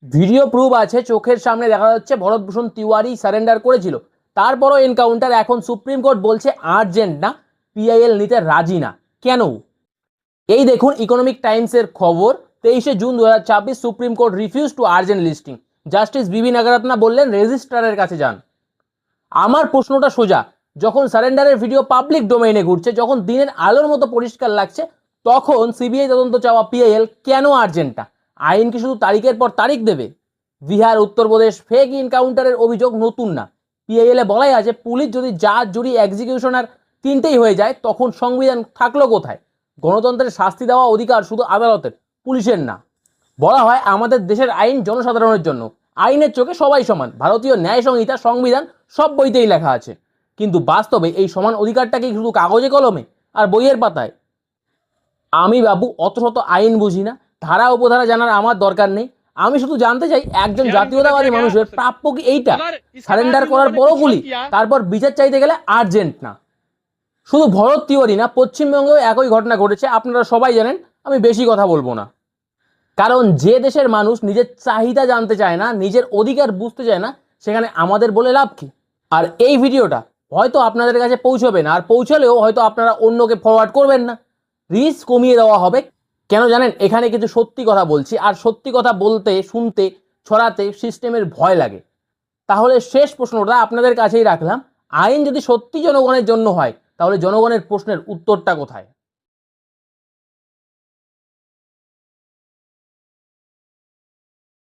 Video proof আছে, চোখের সামনে দেখা যাচ্ছে ভরতভূষণ তিওয়ারি সারেন্ডার করেছিল। তারপরও এনকাউন্টার এখন সুপ্রিম কোর্ট বলছে আর্জেন্ট না, পিআইএল নিতে রাজি না। কেন? এই দেখুন ইকোনমিক টাইমসের খবর, 23 June 2026 supreme court refuse to urgent listing. Justice বিবি নাগরত্না বললেন রেজিস্ট্রারের কাছে যান। আমার প্রশ্নটা সোজা, যখন সারেন্ডারের ভিডিও পাবলিক ডোমেইনে ঘুরছে, যখন দিনের আলোর মতো পরিষ্কার লাগছে, তখন সিবিআই তদন্ত চাওয়া পিআইএল কেন আর্জেন্ট না? আইন কি শুধু তারিখের পর তারিখ দেবে? বিহার, উত্তরপ্রদেশ ফেক ইনকাউন্টারের অভিযোগ নতুন না। পিআইএল এ বলাই আছে পুলিশ যদি জাজ, জুরি, এক্সিকিউশনার তিনটেই হয়ে যায়, তখন সংবিধান থাকলো কোথায়? গণতন্ত্রের শাস্তি দেওয়া অধিকার শুধু আদালতের, পুলিশের না। বলা হয় আমাদের দেশের আইন জনসাধারণের জন্য, আইনের চোখে সবাই সমান, ভারতীয় ন্যায় সংহিতা, সংবিধান সব বইতেই লেখা আছে। কিন্তু বাস্তবে এই সমান অধিকারটা কি শুধু কাগজে কলমে আর বইয়ের পাতায়? আমি বাবু অত শত আইন বুঝি না, ধারা উপধারা জানার আমার দরকার নেই। আমি শুধু জানতে চাই একজন জাতীয়তাবাদী মানুষের প্রাপ্য কি এইটা, সারেন্ডার করার পরও গুলি, তারপর বিচার চাইতে গেলে আর্জেন্ট না। শুধু ভরত তিওয়ারি না, পশ্চিমবঙ্গেও একই ঘটনা ঘটেছে, আপনারা সবাই জানেন। আমি বেশি কথা বলবো না, কারণ যে দেশের মানুষ নিজের চাহিদা জানতে চায় না, নিজের অধিকার বুঝতে চায় না, সেখানে আমাদের বলে লাভ কি? আর এই ভিডিওটা হয়তো আপনাদের কাছে পৌঁছবে না, আর পৌঁছলেও হয়তো আপনারা অন্যকে ফরওয়ার্ড করবেন না। রিস্ক কমিয়ে দেওয়া হবে। কেন জানেন? এখানে কিছু সত্যি কথা বলছি, আর সত্যি কথা বলতে, শুনতে, ছড়াতে সিস্টেমের ভয় লাগে। তাহলে শেষ প্রশ্নটা আপনাদের কাছেই রাখলাম, আইন যদি সত্যি জনগণের জন্য হয়, তাহলে জনগণের প্রশ্নের উত্তরটা কোথায়?